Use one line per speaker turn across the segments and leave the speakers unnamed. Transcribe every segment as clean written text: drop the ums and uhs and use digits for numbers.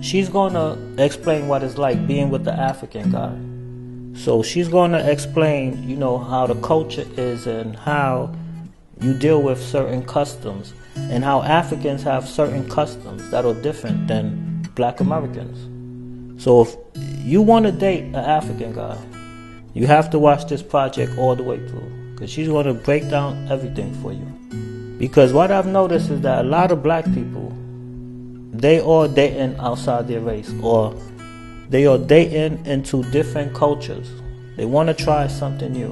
she's gonna explain what it's like being with the African guy. So she's gonna explain, how the culture is and how you deal with certain customs and how Africans have certain customs that are different than Black Americans. So if you want to date an African guy, you have to watch this project all the way through, because she's going to break down everything for you. Because what I've noticed is that a lot of Black people, they are dating outside their race, or they are dating into different cultures. They want to try something new.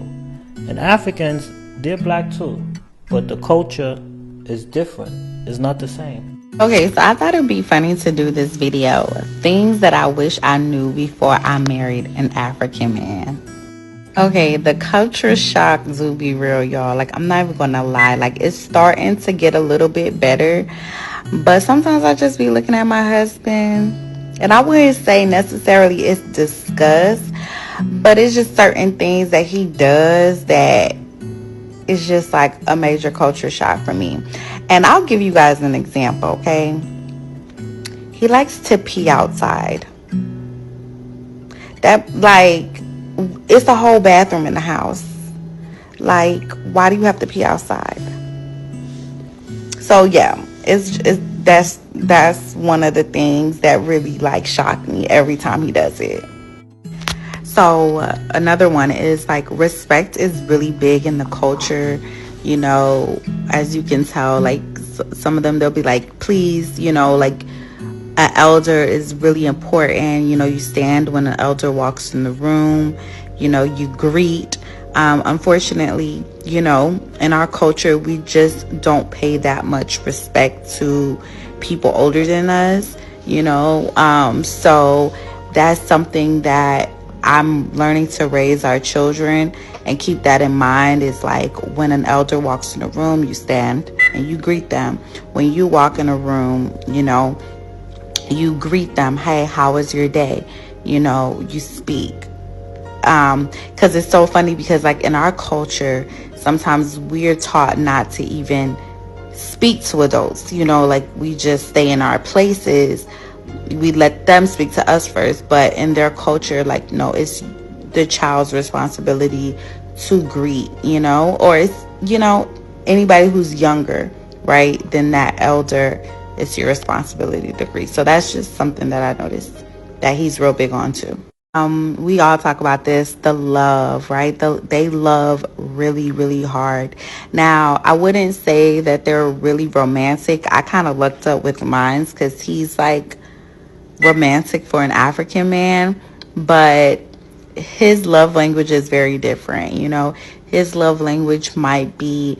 And Africans, they're Black too, but the culture is different. It's not the same.
Okay, so I thought it'd be funny to do this video. Things that I wish I knew before I married an African man. Okay, the culture shock do be real, y'all. Like, I'm not even gonna lie. Like, it's starting to get a little bit better. But sometimes I just be looking at my husband, and I wouldn't say necessarily it's disgust, but it's just certain things that he does that is just like a major culture shock for me. And I'll give you guys an example, okay? He likes to pee outside. That, like, it's a whole bathroom in the house. Like, why do you have to pee outside? So yeah, that's one of the things that really like shock me every time he does it. So another one is like respect is really big in the culture. As you can tell, like some of them, they'll be like, please, like an elder is really important. You stand when an elder walks in the room, you greet. Unfortunately, in our culture, we just don't pay that much respect to people older than us, so that's something that I'm learning to raise our children and keep that in mind. Is like when an elder walks in a room, you stand and you greet them. When you walk in a room, you greet them. Hey, how was your day? You speak. Because it's so funny, because like in our culture, sometimes we're taught not to even speak to adults, like we just stay in our places. We let them speak to us first, but in their culture, like, no, it's the child's responsibility to greet, or it's, anybody who's younger, right, than that elder, it's your responsibility to greet. So that's just something that I noticed that he's real big on too. We all talk about this, the love, right? They love really, really hard. Now, I wouldn't say that they're really romantic. I kind of looked up with mine because he's like romantic for an African man, but his love language is very different. His love language might be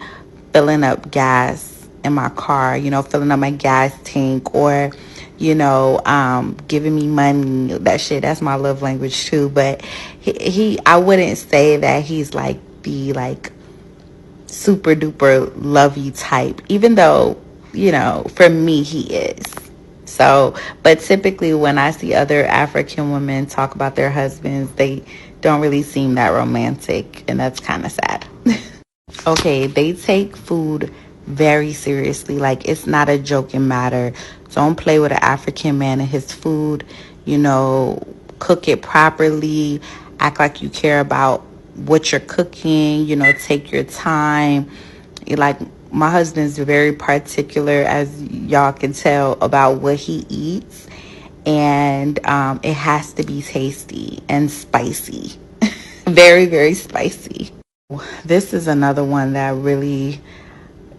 filling up gas in my car, filling up my gas tank, or giving me money. That's my love language too. But I wouldn't say that he's like the like super duper lovey type, even though for me he is. So, but typically when I see other African women talk about their husbands, they don't really seem that romantic, and that's kind of sad. Okay, they take food very seriously. Like, it's not a joking matter. Don't play with an African man and his food. Cook it properly. Act like you care about what you're cooking. Take your time. Like, my husband's very particular, as y'all can tell, about what he eats. And it has to be tasty and spicy. Very, very spicy. This is another one that really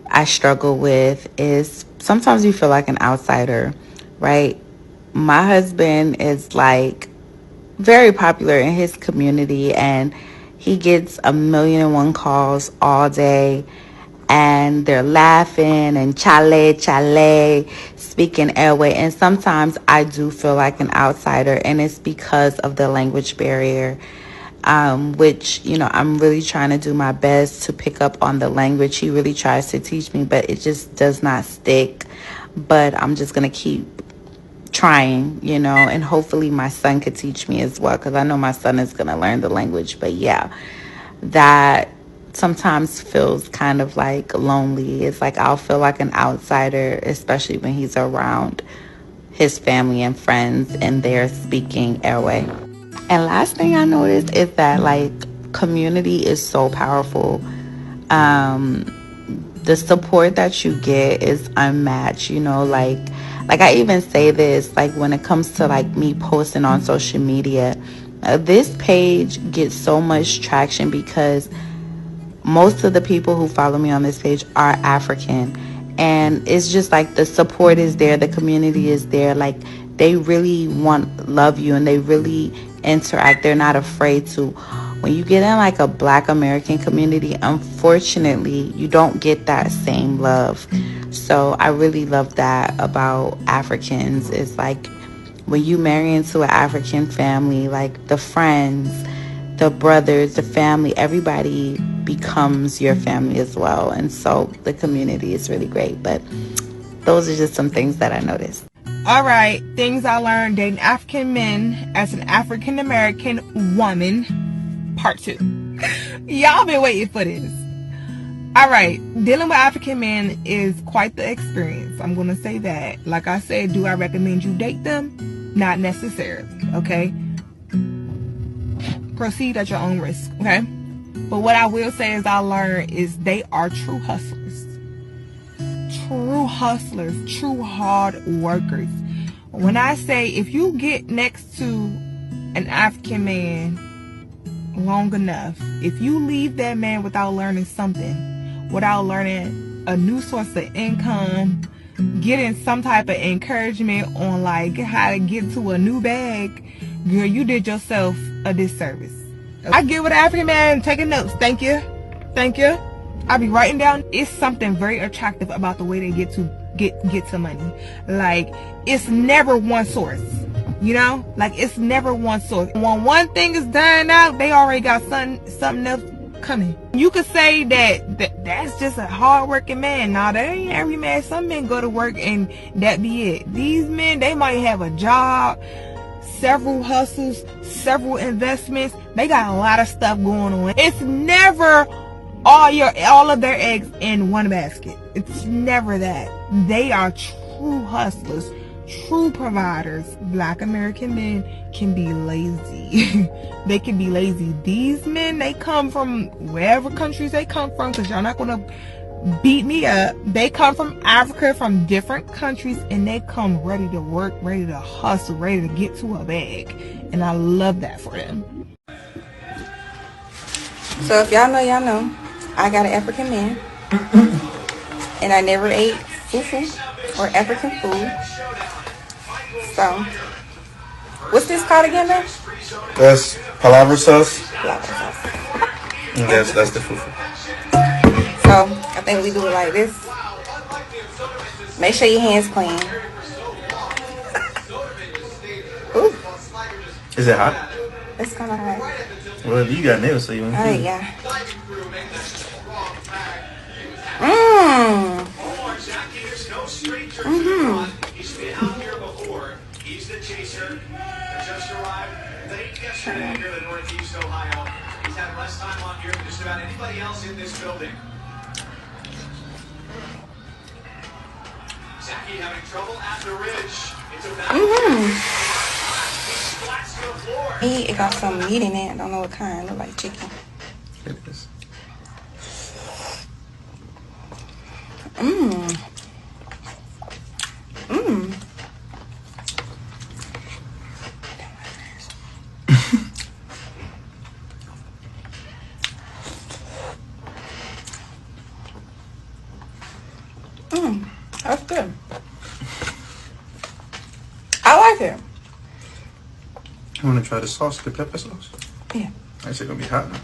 I struggle with, is sometimes you feel like an outsider, right? My husband is like very popular in his community, and he gets 1,000,001 calls all day, and they're laughing and chale, speaking airway. And sometimes I do feel like an outsider, and it's because of the language barrier. Which, I'm really trying to do my best to pick up on the language. He really tries to teach me, but it just does not stick. But I'm just going to keep trying, and hopefully my son could teach me as well, because I know my son is going to learn the language. But yeah, that sometimes feels kind of like lonely. It's like I'll feel like an outsider, especially when he's around his family and friends in their speaking airway. And last thing I noticed is that like community is so powerful. The support that you get is unmatched, you know, like I even say this, like when it comes to like me posting on social media, this page gets so much traction because most of the people who follow me on this page are African, and it's just like the support is there, the community is there, like they really love you, and they really interact. They're not afraid to. When you get in like a Black American community, unfortunately you don't get that same love. So I really love that about Africans. It's like when you marry into an African family, like the friends, the brothers, the family, everybody becomes your family as well. And so the community is really great. But those are just some things that I noticed.
All right, things I learned dating African men as an African American woman, part 2. Y'all been waiting for this. All right, dealing with African men is quite the experience. I'm going to say that. Like I said, do I recommend you date them? Not necessarily, okay? Proceed at your own risk, okay? But what I will say is I learned is they are true hustlers. True hustlers, true hard workers. When I say if you get next to an African man long enough, if you leave that man without learning something, without learning a new source of income, getting some type of encouragement on like how to get to a new bag, girl, you did yourself a disservice. I get with an African man taking notes. Thank you. I'll be writing down. It's something very attractive about the way they get to money. Like, it's never one source. You know? Like, it's never one source. When one thing is dying out, they already got something else coming. You could say that's just a hard-working man. Now, that ain't every man. Some men go to work and that be it. These men, they might have a job, several hustles, several investments. They got a lot of stuff going on. It's never all of their eggs in one basket. It's never that. They are true hustlers, true providers. Black American men can be lazy. They can be lazy. These men, they come from wherever countries they come from, because y'all not gonna beat me up. They come from Africa, from different countries, and they come ready to work, ready to hustle, ready to get to a bag. And I love that for them.
So if y'all know, y'all know. I got an African man, and I never ate fufu or African food. So, what's this called again, man?
That's palaver sauce.
Palaver sauce.
And that's the fufu.
So, I think we do it like this. Make sure your hands clean. Ooh.
Is it hot?
It's kind of hot.
Well, you got nails, so you want to
Oh, yeah. Mmm.
He's the chaser. Just arrived late yesterday here in Northeast Ohio. He's had less time on here than just about anybody else in this building. Zachy having trouble at the ridge. It's a battle.
It got some meat in it. I don't know what kind. It look like chicken.
It is.
Mmm. Mmm. That's good. I like it.
You want to try the sauce, the pepper sauce?
Yeah.
It's gonna be hot now.